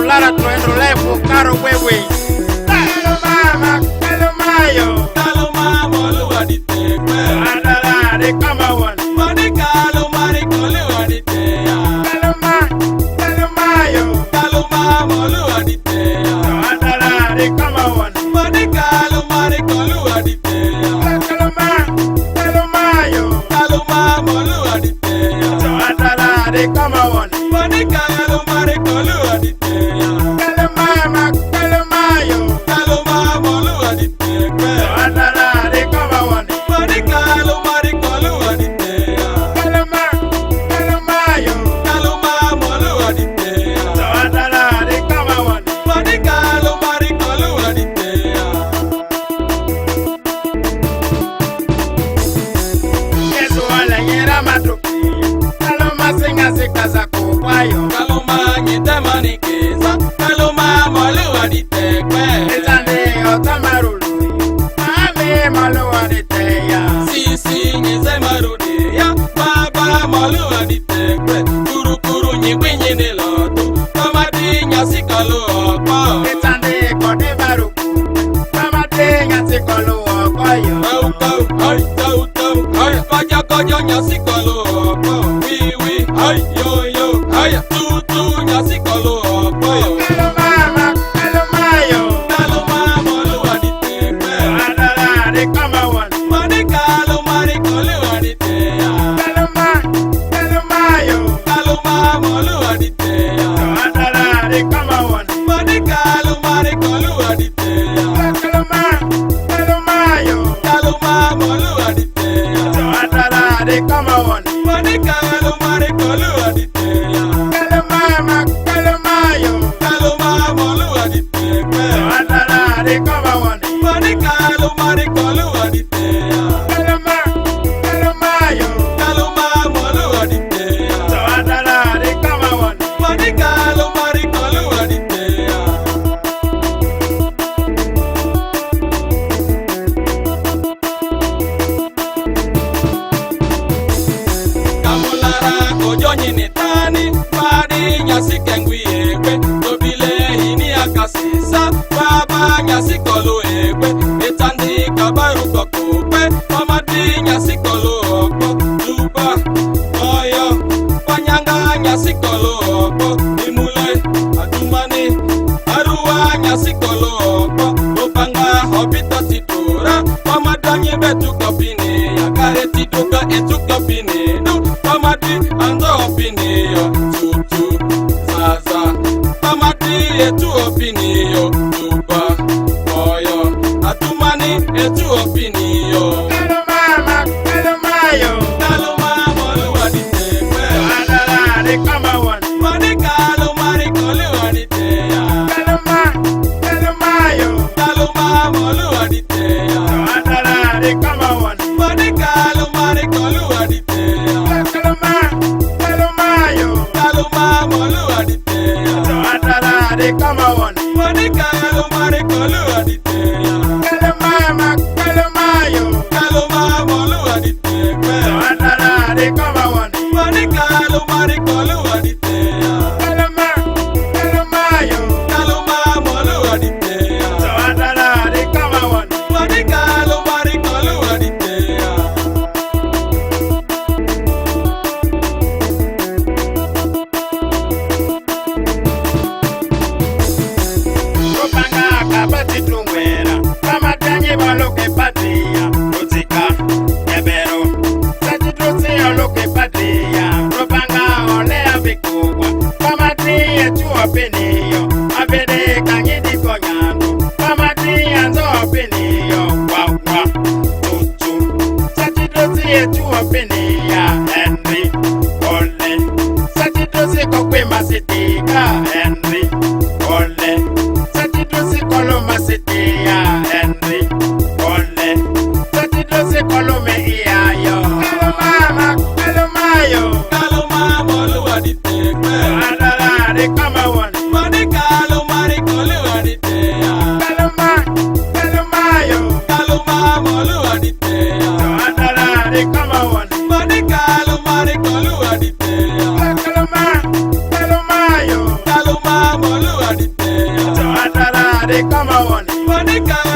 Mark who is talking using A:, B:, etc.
A: Lara tuendo levo caro wewe. Kaloma kalomayo.
B: Kaloma moluwa di tekwe.
A: Adala de kama wan.
B: Mani kaloma di koluwa di teya.
A: Kalomayo.
B: Kaloma moluwa di teya.
A: Adala de kama wan.
B: Mani kaloma di koluwa di teya.
A: Kalomayo.
B: Kaloma moluwa di teya.
A: Adala de kama wan.
B: Mani kaloma di koluwa di teya.
A: Kalomayo.
B: Kaloma moluwa di tekwe.
A: Adala de kama wan.
B: Mani kaloma di koluwa di teya.
A: Kalomayo.
B: Kaloma moluwa di teya.
A: Adala de kama wan.
B: Mani kaloma di koluwa di teya.
A: Yesu wala yera matoki. Kaloma singa sikaza kwayo.
B: Kaloma nyitema ni keza. Kaloma moluwa di tekwe.
A: Etande otamarulu. Ame maluwa de teya.
B: Sisi nyitema rudia. Baba moluwa di tekwe. Kuru kuru nyikwi nyini lotu. Kamati nyasi kalu okpo.
A: Etande kode baruku. Mama de nyati kolu okoyo.
B: Tau tau, hai tau tau, hai kaja kaja nyasi kalu okpo. Wi wi, hai yo yo, hai tu tu nyasi kalu okpo.
A: Kalomayo.
B: Kaloma moluwa di tekwe.
A: Adala de kama wan.
B: Mani kaloma di koluwa di teya.
A: Kalomayo.
B: Kaloma moluwa di teya.
A: Adala de kama wan.
B: Mani kaloma di koluwa di teya.
A: Kalomayo.
B: Kaloma moluwa di teya.
A: Adala de kama wan.
B: Mani kaloma di koluwa di teya.
A: Kalomayo.
B: Kaloma moluwa di tekwe.
A: Adala de kama wan.
B: Mani kaloma di koluwa di teya.
A: Kalomayo.
B: Kaloma moluwa di teya.
A: Adala de kama wan.
B: Mani kaloma di koluwa di teya. Kamulara kojo nyini tani. Padi nyasi kengwi ekwe. Tobile hini akasisa. Baba nyasi kolu ekwe. Etandi kabaru kokokwe. Mamadi nyasi kolu okpo. Luba oyo. Panyanga nyasi kolu okpo. Imule adumani. Aruwa nyasi kolu okpo. Opanga hobita titura. Mamadanye betu kopini. Yakare tiduka etu kopini. Mamadi ando opini yo. Tutu zaza. Mamadi etu opini yo. Luba oyo. Adumani etu opini yo.
A: Kalomayo.
B: Kaloma moluwa di tekwe.
A: Adala de kama wan.
B: Mani kaloma di koluwa di teya.
A: Kalomayo.
B: Kaloma moluwa di teya.
A: Adala de kama wan.
B: Mani kaloma di koluwa di teya.
A: Kalomayo.
B: Kaloma moluwa di teya.
A: Adala de kama wan.
B: Mani kaloma di koluwa di teya.
A: Kalomayo.
B: Kaloma moluwa di tekwe.
A: Adala de kama wan.
B: Mani kaloma di koluwa di teya.
A: Kalomayo.
B: Kaloma moluwa di teya.
A: Adala de kama wan.
B: Mani kaloma di koluwa di teya.
A: Kopanga kabati tungwera. Kama tanye baloke patia. Utika. Ebero. Sati tuti oloke patia. Kopanga olea vikubwa. Kama tiye tuwa peniyo. Abede kangidi konyango. Kama tiye nzo peniyo. Wawa. Tutu. Sati tuti tuwa peniya. Henry. Ole. Sati tuti kokwe masitika. Henry. Ole. Sati tuti koloma sitia. Henry. Ole. Sati tuti kolome iyayo. Kalomayo.
B: Kaloma moluwa di tekwe.
A: Adala de kama wan.
B: Mani kaloma di koluwa di teya.
A: Kalomayo.
B: Kaloma moluwa di teya.
A: Adala de kama wan.
B: Mani kaloma di koluwa di teya.
A: Kalomayo.
B: dịka